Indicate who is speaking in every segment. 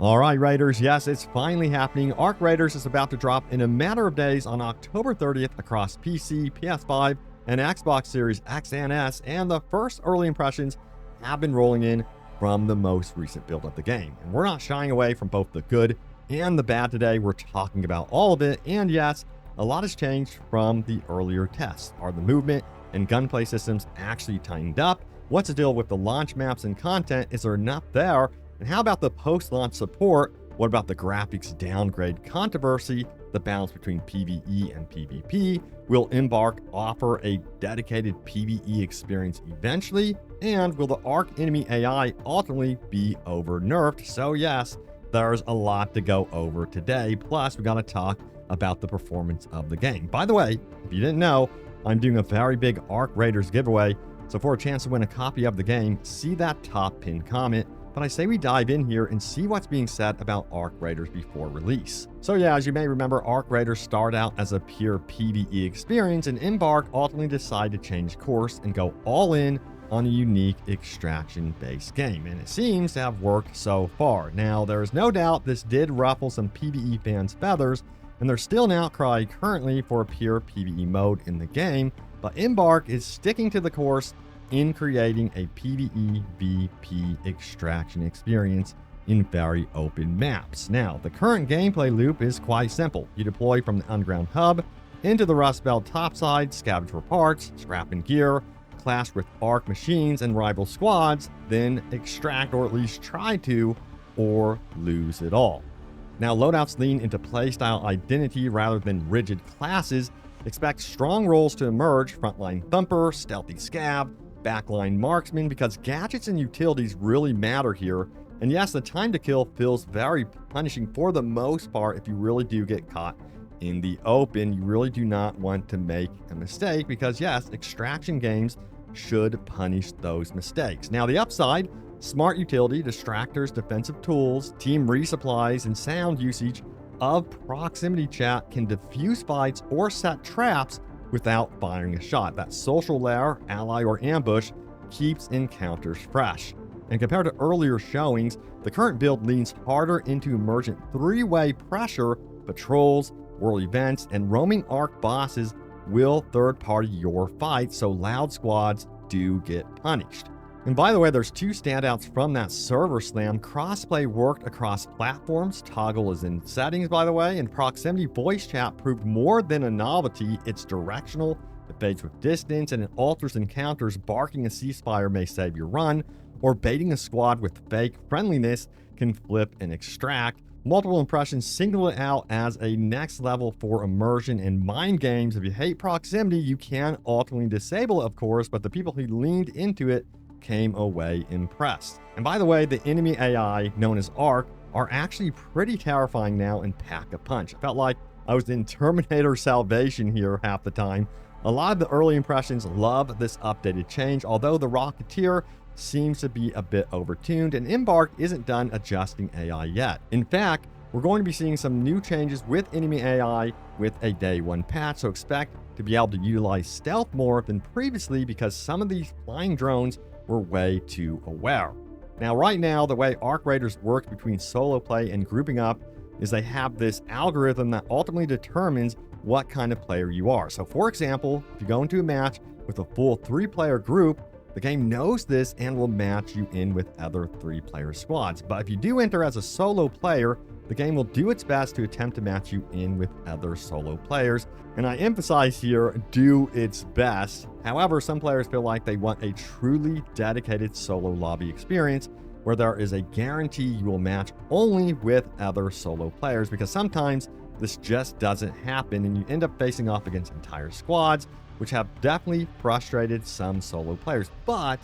Speaker 1: All right, Raiders, yes, it's finally happening. Arc Raiders is about to drop in a matter of days on October 30th across PC, PS5, and Xbox Series X and S, and the first early impressions have been rolling in from the most recent build of the game. And we're not shying away from both the good and the bad today. We're talking about all of it, and yes, a lot has changed from the earlier tests. Are the movement and gunplay systems actually tightened up? What's the deal with the launch maps and content? Is there enough there? And how about the post-launch support? What about the graphics downgrade controversy? The balance between PvE and PvP? Will Embark offer a dedicated PvE experience eventually? And will the Arc enemy AI ultimately be over-nerfed? So yes, there's a lot to go over today. Plus, we gotta talk about the performance of the game. By the way, if you didn't know, I'm doing a very big Arc Raiders giveaway. So for a chance to win a copy of the game, see that top pinned comment. But I say we dive in here and see what's being said about Arc Raiders before release. So yeah, as you may remember, Arc Raiders started out as a pure PvE experience, and Embark ultimately decided to change course and go all in on a unique extraction-based game, and it seems to have worked so far. Now, there is no doubt this did ruffle some PvE fans' feathers, and there's still an outcry currently for a pure PvE mode in the game, but Embark is sticking to the course in creating a PvEvP extraction experience in very open maps. Now, the current gameplay loop is quite simple. You deploy from the underground hub into the Rust Belt topside, scavenge for parts, scrap and gear, clash with Arc machines and rival squads, then extract, or at least try to, or lose it all. Now, loadouts lean into playstyle identity rather than rigid classes. Expect strong roles to emerge: frontline thumper, stealthy scav, backline marksman, because gadgets and utilities really matter here. And yes, the time to kill feels very punishing for the most part. If you really do get caught in the open, you really do not want to make a mistake, because yes, extraction games should punish those mistakes. Now, the upside: smart utility, distractors, defensive tools, team resupplies, and sound usage of proximity chat can diffuse fights or set traps without firing a shot. That social layer, ally, or ambush keeps encounters fresh. And compared to earlier showings, the current build leans harder into emergent three-way pressure. Patrols, world events, and roaming Arc bosses will third-party your fight, so loud squads do get punished. And by the way, there's two standouts from that server slam. Crossplay worked across platforms. Toggle is in settings, by the way, and proximity voice chat proved more than a novelty. It's directional, it fades with distance, and it alters encounters. Barking a ceasefire may save your run, or baiting a squad with fake friendliness can flip and extract. Multiple impressions single it out as a next level for immersion and mind games. If you hate proximity, you can ultimately disable it, of course, but the people who leaned into it came away impressed. And by the way, the enemy AI, known as Arc, are actually pretty terrifying now and pack a punch. I felt like I was in Terminator Salvation here half the time. A lot of the early impressions love this updated change, although the Rocketeer seems to be a bit overtuned, and Embark isn't done adjusting AI yet. In fact, we're going to be seeing some new changes with enemy AI with a day one patch, so expect to be able to utilize stealth more than previously, because some of these flying drones were way too aware. Now, right now, the way Arc Raiders works between solo play and grouping up is they have this algorithm that ultimately determines what kind of player you are. So for example, if you go into a match with a full 3-player group, the game knows this and will match you in with other 3-player squads. But if you do enter as a solo player, the game will do its best to attempt to match you in with other solo players. And I emphasize here, do its best. However, some players feel like they want a truly dedicated solo lobby experience where there is a guarantee you will match only with other solo players, because sometimes this just doesn't happen and you end up facing off against entire squads, which have definitely frustrated some solo players. But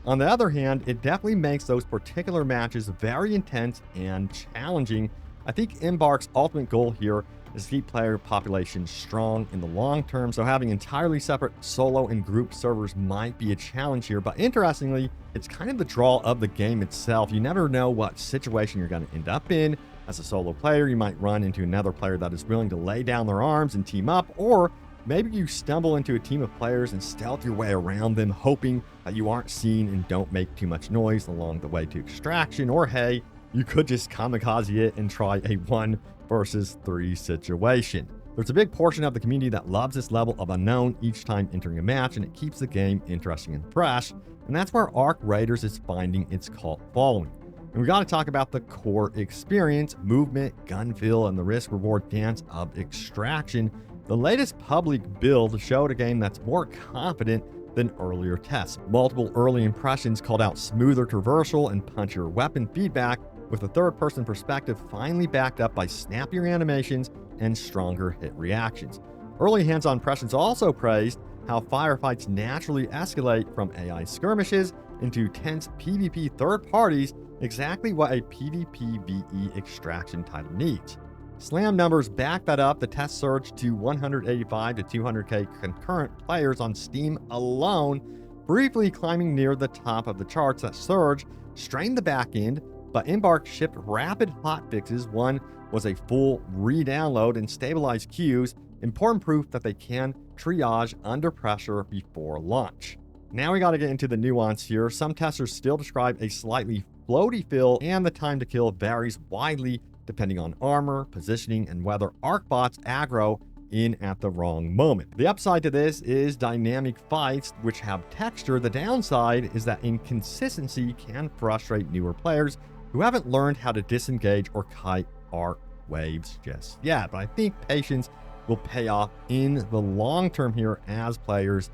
Speaker 1: on the other hand, it definitely makes those particular matches very intense and challenging. I think Embark's ultimate goal here is to keep player population strong in the long term, so having entirely separate solo and group servers might be a challenge here. But interestingly, it's kind of the draw of the game itself. You never know what situation you're going to end up in. As a solo player, you might run into another player that is willing to lay down their arms and team up, or maybe you stumble into a team of players and stealth your way around them, hoping that you aren't seen and don't make too much noise along the way to extraction. Or hey, you could just kamikaze it and try a 1 versus 3 situation. There's a big portion of the community that loves this level of unknown each time entering a match, and it keeps the game interesting and fresh, and that's where Arc Raiders is finding its cult following. And we got to talk about the core experience, movement, gun feel, and the risk-reward dance of extraction. The latest public build showed a game that's more confident than earlier tests. Multiple early impressions called out smoother traversal and punchier weapon feedback, with a third-person perspective finally backed up by snappier animations and stronger hit reactions. Early hands-on impressions also praised how firefights naturally escalate from AI skirmishes into tense PvP third parties, exactly what a PvPvE extraction title needs. Slam numbers back that up. The test surged to 185 to 200k concurrent players on Steam alone, briefly climbing near the top of the charts. That surge strained the back end, but Embark shipped rapid hotfixes. One was a full re-download and stabilized queues, important proof that they can triage under pressure before launch. Now we got to get into the nuance here. Some testers still describe a slightly floaty feel, and the time to kill varies widely depending on armor, positioning, and whether arc bots aggro in at the wrong moment. The upside to this is dynamic fights, which have texture. The downside is that inconsistency can frustrate newer players who haven't learned how to disengage or kite arc waves just yet. But I think patience will pay off in the long term here as players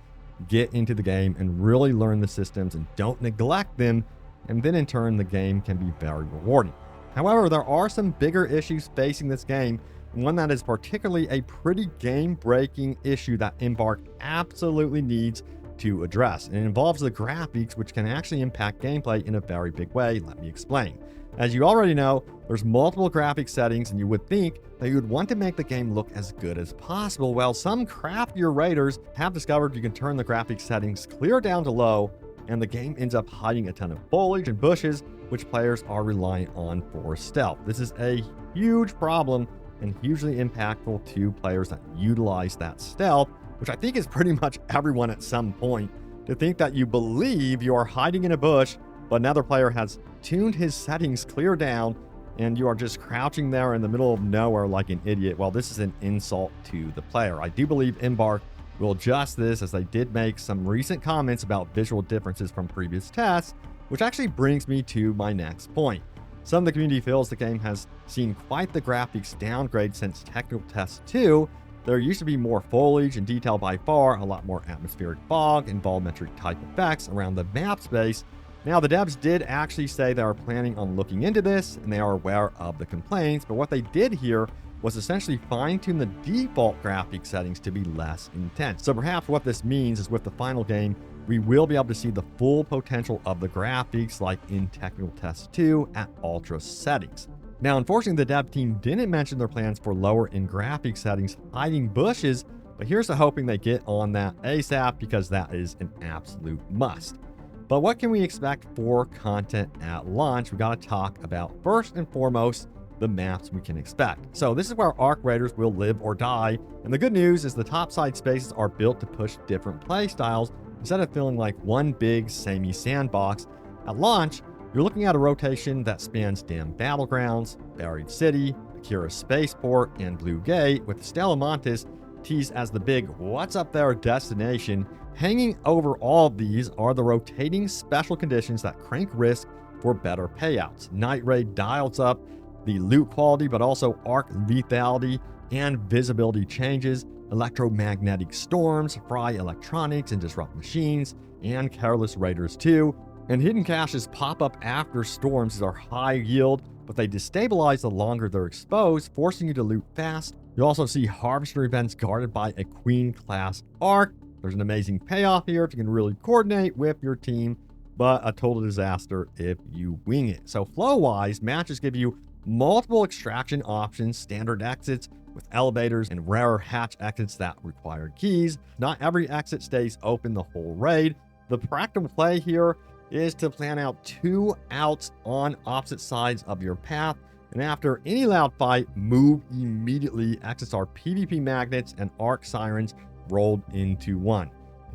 Speaker 1: get into the game and really learn the systems and don't neglect them, and then in turn the game can be very rewarding. However, there are some bigger issues facing this game, and one that is particularly a pretty game-breaking issue that Embark absolutely needs to address. And it involves the graphics, which can actually impact gameplay in a very big way. Let me explain. As you already know, there's multiple graphic settings, and you would think that you would want to make the game look as good as possible. Well, some craftier raiders have discovered you can turn the graphic settings clear down to low, and the game ends up hiding a ton of foliage and bushes, which players are reliant on for stealth. This is a huge problem and hugely impactful to players that utilize that stealth, which I think is pretty much everyone at some point. To think that you believe you are hiding in a bush, but another player has tuned his settings clear down, and you are just crouching there in the middle of nowhere like an idiot. Well, this is an insult to the player. I do believe Embark will adjust this, as they did make some recent comments about visual differences from previous tests, which actually brings me to my next point. Some of the community feels the game has seen quite the graphics downgrade since Technical Test 2. There used to be more foliage and detail by far, a lot more atmospheric fog and volumetric type effects around the map space. Now, the devs did actually say they are planning on looking into this, and they are aware of the complaints, but what they did here was essentially fine-tune the default graphic settings to be less intense. So perhaps what this means is with the final game, we will be able to see the full potential of the graphics like in Technical Test 2 at ultra settings. Now, unfortunately, the dev team didn't mention their plans for lower in graphic settings, hiding bushes, but here's to hoping they get on that ASAP, because that is an absolute must. But what can we expect for content at launch? We got to talk about, first and foremost, the maps we can expect. So this is where Arc Raiders will live or die, and the good news is the topside spaces are built to push different play styles instead of feeling like one big samey sandbox. At launch, you're looking at a rotation that spans Dam Battlegrounds, Buried City, Akira Spaceport, and Blue Gate, with Stella Montis teased as the big what's up there destination. Hanging over all of these are the rotating special conditions that crank risk for better payouts. Night Raid dials up the loot quality, but also arc lethality and visibility changes. Electromagnetic storms fry electronics and disrupt machines, and Careless Raiders 2. And hidden caches pop up after storms. These are high yield, but they destabilize the longer they're exposed, forcing you to loot fast. You also see harvester events guarded by a Queen class arc. There's an amazing payoff here if you can really coordinate with your team, but a total disaster if you wing it. So flow-wise, matches give you multiple extraction options, standard exits with elevators, and rarer hatch exits that require keys. Not every exit stays open the whole raid. The practical play here is to plan out 2 outs on opposite sides of your path, and after any loud fight, move immediately. Exits are PvP magnets and arc sirens rolled into one.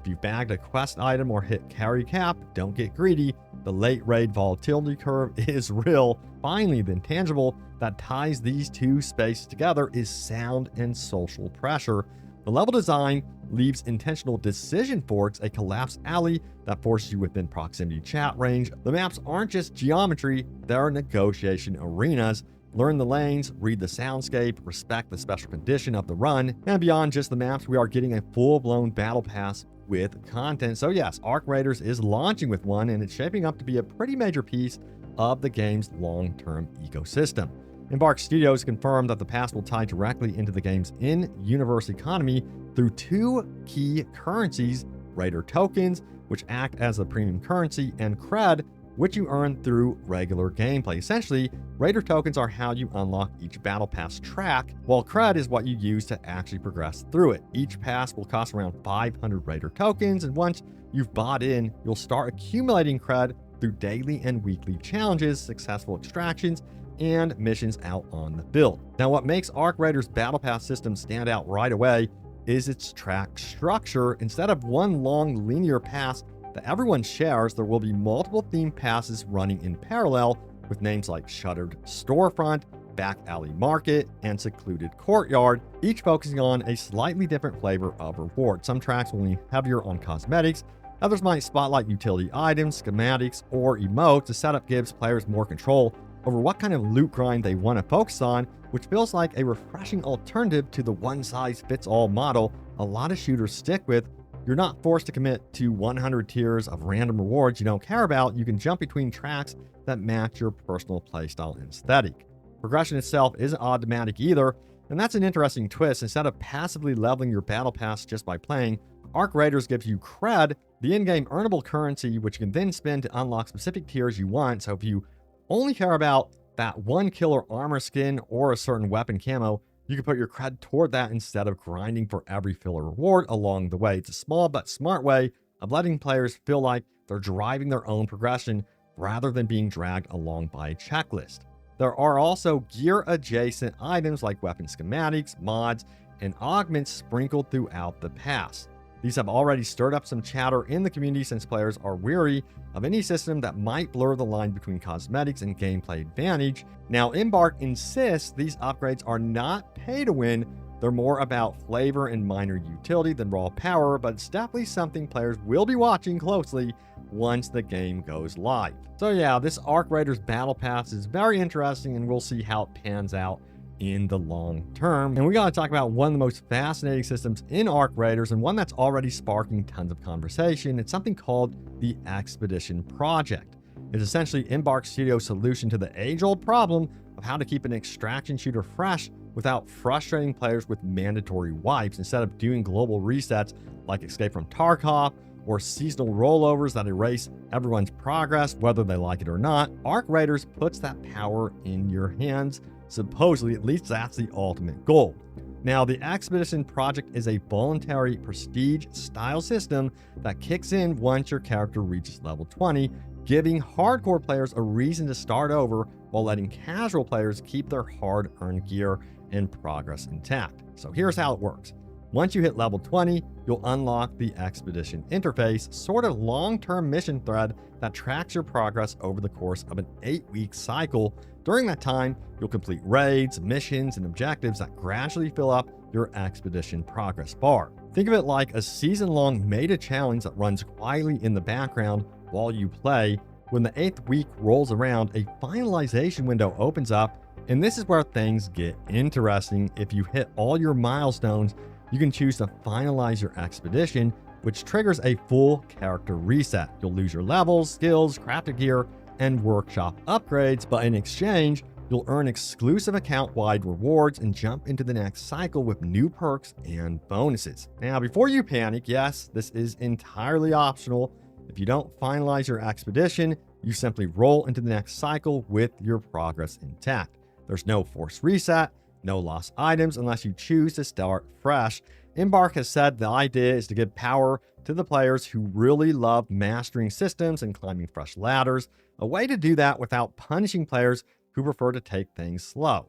Speaker 1: If you bagged a quest item or hit carry cap, don't get greedy. The late raid volatility curve is real. Finally, the intangible that ties these two spaces together is sound and social pressure. The level design leaves intentional decision forks, a collapsed alley that forces you within proximity chat range. The maps aren't just geometry, they're negotiation arenas. Learn the lanes, read the soundscape, respect the special condition of the run, and beyond just the maps, we are getting a full-blown battle pass with content. So yes, Arc Raiders is launching with one, and it's shaping up to be a pretty major piece of the game's long-term ecosystem. Embark Studios confirmed that the pass will tie directly into the game's in-universe economy through two key currencies: Raider tokens, which act as the premium currency, and cred, which you earn through regular gameplay. Essentially, Raider tokens are how you unlock each battle pass track, while cred is what you use to actually progress through it. Each pass will cost around 500 Raider tokens, and once you've bought in, you'll start accumulating cred through daily and weekly challenges, successful extractions, and missions out on the build. Now, what makes Arc Raiders Battle Pass system stand out right away is its track structure. Instead of one long linear pass that everyone shares, there will be multiple themed passes running in parallel with names like Shuttered Storefront, Back Alley Market, and Secluded Courtyard, each focusing on a slightly different flavor of reward. Some tracks will lean heavier on cosmetics, others might spotlight utility items, schematics, or emotes. The setup gives players more control over what kind of loot grind they want to focus on, which feels like a refreshing alternative to the one-size-fits-all model a lot of shooters stick with. You're not forced to commit to 100 tiers of random rewards you don't care about. You can jump between tracks that match your personal playstyle and aesthetic. Progression itself isn't automatic either, and that's an interesting twist. Instead of passively leveling your battle pass just by playing, Arc Raiders gives you cred, the in-game earnable currency, which you can then spend to unlock specific tiers you want. So if you only care about that one killer armor skin or a certain weapon camo, you can put your cred toward that instead of grinding for every filler reward along the way. It's a small but smart way of letting players feel like they're driving their own progression rather than being dragged along by a checklist. There are also gear-adjacent items like weapon schematics, mods, and augments sprinkled throughout the pass. These have already stirred up some chatter in the community since players are weary of any system that might blur the line between cosmetics and gameplay advantage. Now, Embark insists these upgrades are not pay to win. They're more about flavor and minor utility than raw power, but it's definitely something players will be watching closely once the game goes live. So yeah, this Arc Raiders Battle Pass is very interesting, and we'll see how it pans out in the long term. And we got to talk about one of the most fascinating systems in Arc Raiders, and one that's already sparking tons of conversation. It's something called the Expedition Project. It's essentially Embark Studio's solution to the age-old problem of how to keep an extraction shooter fresh without frustrating players with mandatory wipes. Instead of doing global resets like Escape from Tarkov or seasonal rollovers that erase everyone's progress whether they like it or not, Arc Raiders puts that power in your hands. Supposedly, at least that's the ultimate goal. Now, the Expedition Project is a voluntary prestige-style system that kicks in once your character reaches level 20, giving hardcore players a reason to start over while letting casual players keep their hard-earned gear and progress intact. So here's how it works. Once you hit level 20, you'll unlock the Expedition interface, sort of long-term mission thread that tracks your progress over the course of an 8-week cycle. During that time, you'll complete raids, missions, and objectives that gradually fill up your Expedition progress bar. Think of it like a season-long meta challenge that runs quietly in the background while you play. When the 8th week rolls around, a finalization window opens up, and this is where things get interesting. If you hit all your milestones, you can choose to finalize your expedition, which triggers a full character reset. You'll lose your levels, skills, crafted gear, and workshop upgrades, but in exchange, you'll earn exclusive account-wide rewards and jump into the next cycle with new perks and bonuses. Now, before you panic, yes, this is entirely optional. If you don't finalize your expedition, you simply roll into the next cycle with your progress intact. There's no forced reset, no lost items unless you choose to start fresh. Embark has said the idea is to give power to the players who really love mastering systems and climbing fresh ladders, a way to do that without punishing players who prefer to take things slow.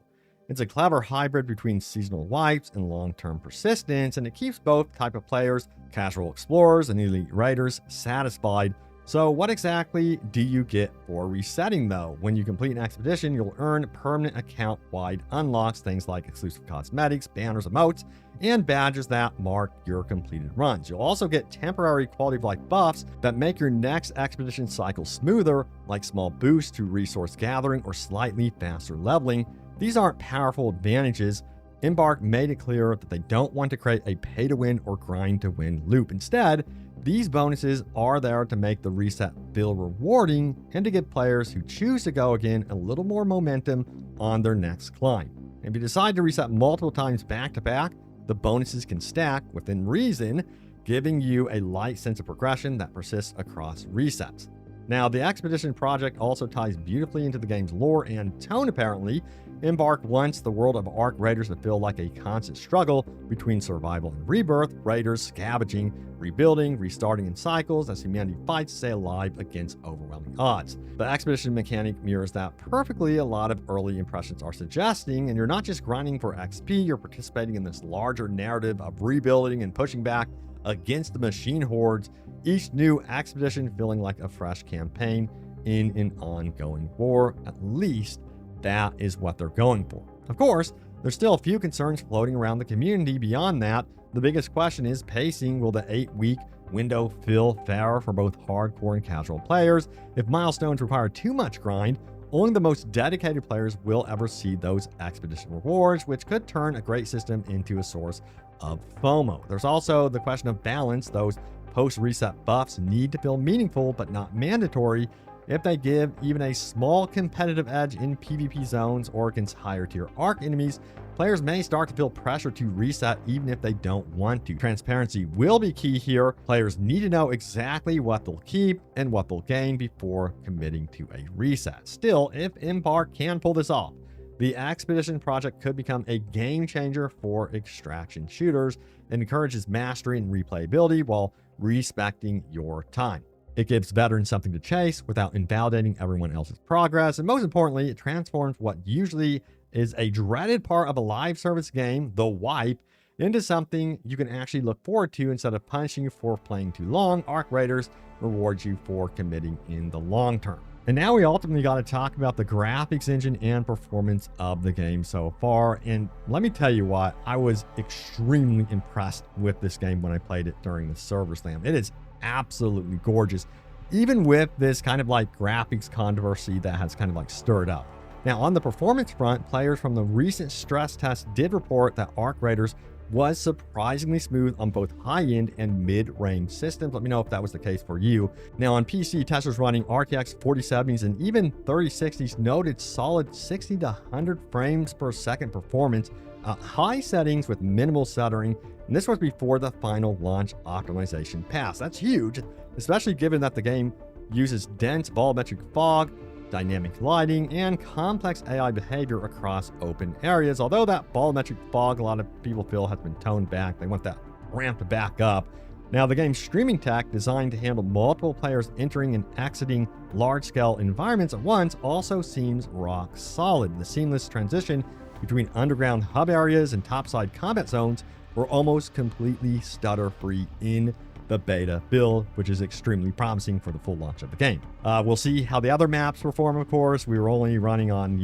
Speaker 1: It's a clever hybrid between seasonal wipes and long-term persistence, and it keeps both type of players, casual explorers and elite raiders, satisfied. So what exactly do you get for resetting though? When you complete an expedition, you'll earn permanent account-wide unlocks, things like exclusive cosmetics, banners, emotes, and badges that mark your completed runs. You'll also get temporary quality of life buffs that make your next expedition cycle smoother, like small boosts to resource gathering or slightly faster leveling. These aren't powerful advantages. Embark made it clear that they don't want to create a pay-to-win or grind-to-win loop. Instead, these bonuses are there to make the reset feel rewarding and to give players who choose to go again a little more momentum on their next climb. If you decide to reset multiple times back-to-back, the bonuses can stack within reason, giving you a light sense of progression that persists across resets. Now, the Expedition project also ties beautifully into the game's lore and tone, apparently. Embark wants the world of Ark Raiders to feel like a constant struggle between survival and rebirth, raiders scavenging, rebuilding, restarting in cycles as humanity fights to stay alive against overwhelming odds. The Expedition mechanic mirrors that perfectly a lot of early impressions are suggesting, and you're not just grinding for XP, you're participating in this larger narrative of rebuilding and pushing back against the machine hordes, each new expedition feeling like a fresh campaign in an ongoing war. At least that is what they're going for. Of course, there's still a few concerns floating around the community beyond that. The biggest question is pacing. Will the 8-week window feel fair for both hardcore and casual players? If milestones require too much grind, only the most dedicated players will ever see those expedition rewards, which could turn a great system into a source of FOMO. There's also the question of balance. Those post-reset buffs need to feel meaningful but not mandatory. If they give even a small competitive edge in PvP zones or against higher tier Ark enemies, players may start to feel pressure to reset even if they don't want to. Transparency will be key here. Players need to know exactly what they'll keep and what they'll gain before committing to a reset. Still, if Embark can pull this off, the Expedition project could become a game changer for extraction shooters and encourages mastery and replayability while respecting your time. It gives veterans something to chase without invalidating everyone else's progress. And most importantly, it transforms what usually is a dreaded part of a live service game, the wipe, into something you can actually look forward to instead of punishing you for playing too long. Ark Raiders rewards you for committing in the long term. And now we ultimately got to talk about the graphics engine and performance of the game so far. And let me tell you what, I was extremely impressed with this game when I played it during the server slam. It is absolutely gorgeous, even with this kind of like graphics controversy that has kind of like stirred up. Now, on the performance front, players from the recent stress test did report that Ark Raiders was surprisingly smooth on both high-end and mid-range systems. Let me know if that was the case for you. Now, on PC, testers running RTX 4070s and even 3060s noted solid 60 to 100 frames per second performance, high settings with minimal stuttering, and this was before the final launch optimization pass. That's huge, especially given that the game uses dense volumetric fog, dynamic lighting, and complex AI behavior across open areas. Although that volumetric fog, a lot of people feel has been toned back. They want that ramped back up. Now, the game's streaming tech, designed to handle multiple players entering and exiting large-scale environments at once, also seems rock solid. The seamless transition between underground hub areas and topside combat zones were almost completely stutter-free in the beta build, which is extremely promising for the full launch of the game. We'll see how the other maps perform, of course. We were only running on,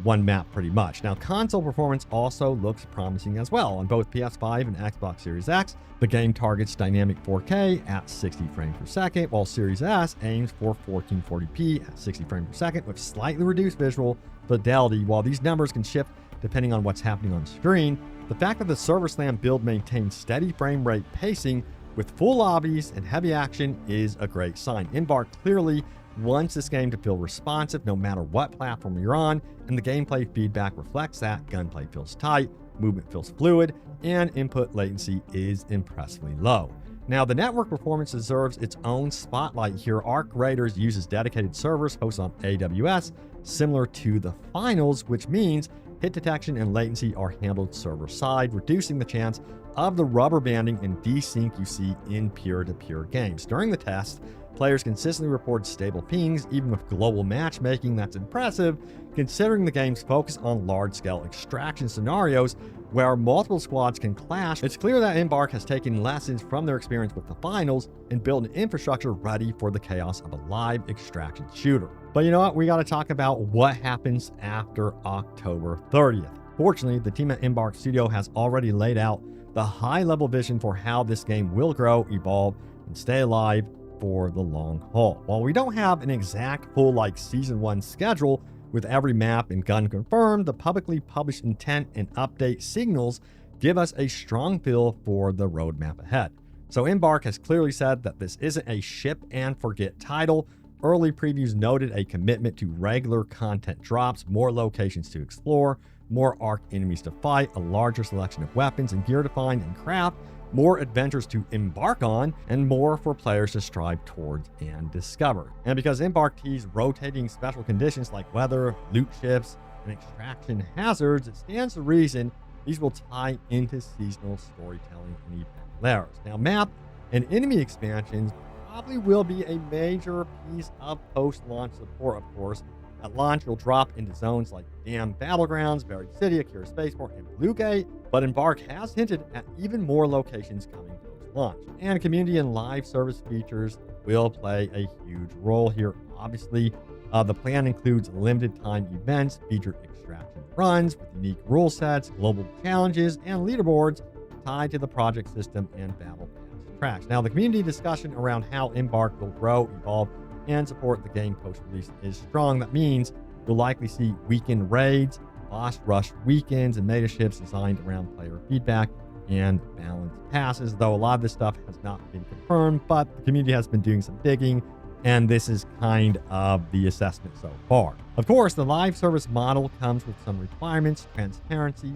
Speaker 1: one map pretty much. Now, console performance also looks promising as well. On both PS5 and Xbox Series X, the game targets dynamic 4K at 60 frames per second, while Series S aims for 1440p at 60 frames per second with slightly reduced visual fidelity. While these numbers can shift depending on what's happening on screen, the fact that the Server Slam build maintains steady frame rate pacing with full lobbies and heavy action is a great sign. Embark clearly wants this game to feel responsive no matter what platform you're on, and the gameplay feedback reflects that. Gunplay feels tight, movement feels fluid, and input latency is impressively low. Now, the network performance deserves its own spotlight here. Ark Raiders uses dedicated servers hosted on AWS, similar to the finals, which means hit detection and latency are handled server-side, reducing the chance of the rubber banding and desync you see in peer-to-peer games. During the test, Players consistently report stable pings, even with global matchmaking. That's impressive, considering the game's focus on large-scale extraction scenarios where multiple squads can clash. It's clear that Embark has taken lessons from their experience with the finals and built an infrastructure ready for the chaos of a live extraction shooter. But you know what? We got to talk about what happens after October 30th. Fortunately, the team at Embark Studio has already laid out the high-level vision for how this game will grow, evolve, and stay alive for the long haul. While we don't have an exact full Season 1 schedule with every map and gun confirmed, the publicly published intent and update signals give us a strong feel for the roadmap ahead. So Embark has clearly said that this isn't a ship and forget title. Early previews noted a commitment to regular content drops, more locations to explore, more Arc enemies to fight, a larger selection of weapons and gear to find and craft, more adventures to embark on, and more for players to strive towards and discover. And because Embark teased rotating special conditions like weather, loot shifts, and extraction hazards, it stands to reason these will tie into seasonal storytelling and event layers. Now, map and enemy expansions probably will be a major piece of post-launch support, of course. At launch, you'll drop into zones like Dam Battlegrounds, Buried City, Akira Spaceport, and Blue Gate, but Embark has hinted at even more locations coming post-launch. And community and live service features will play a huge role here. Obviously, the plan includes limited time events, featured extraction runs with unique rule sets, global challenges, and leaderboards tied to the project system and battle pass tracks. Now, the community discussion around how Embark will grow, evolve, and support the game post-release is strong. That means you'll likely see weekend raids, boss rush weekends, and meta ships designed around player feedback and balanced passes, though a lot of this stuff has not been confirmed, but the community has been doing some digging, and this is kind of the assessment so far. Of course, the live service model comes with some requirements: transparency,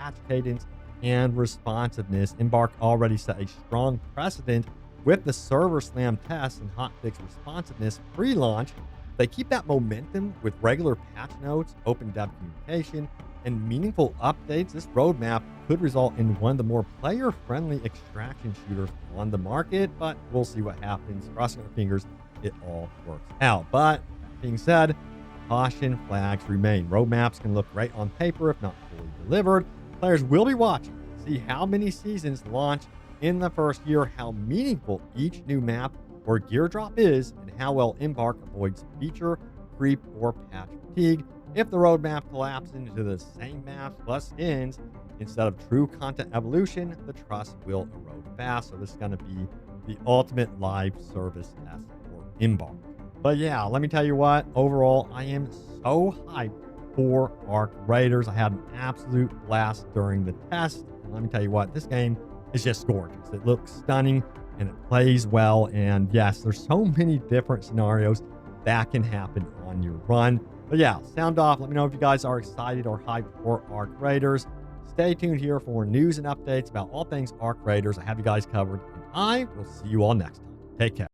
Speaker 1: patch cadence, and responsiveness. Embark already set a strong precedent with the server slam tests and hotfix responsiveness pre-launch. They keep that momentum with regular patch notes, open dev communication, and meaningful updates. This roadmap could result in one of the more player-friendly extraction shooters on the market, but we'll see what happens. Crossing our fingers, it all works out. But that being said, caution flags remain. Roadmaps can look great on paper if not fully delivered. Players will be watching to see how many seasons launch in the first year, how meaningful each new map or gear drop is, and how well Embark avoids feature creep or patch fatigue. If the roadmap collapses into the same maps plus skins instead of true content evolution, the trust will erode fast. So this is going to be the ultimate live service test for Embark. But yeah, let me tell you what, overall, I am so hyped for Arc Raiders. I had an absolute blast during the test. And let me tell you what, this game is just gorgeous. It looks stunning and it plays well. And yes, there's so many different scenarios that can happen on your run. But yeah, sound off. Let me know if you guys are excited or hyped for Arc Raiders. Stay tuned here for more news and updates about all things Arc Raiders. I have you guys covered, and I will see you all next time. Take care.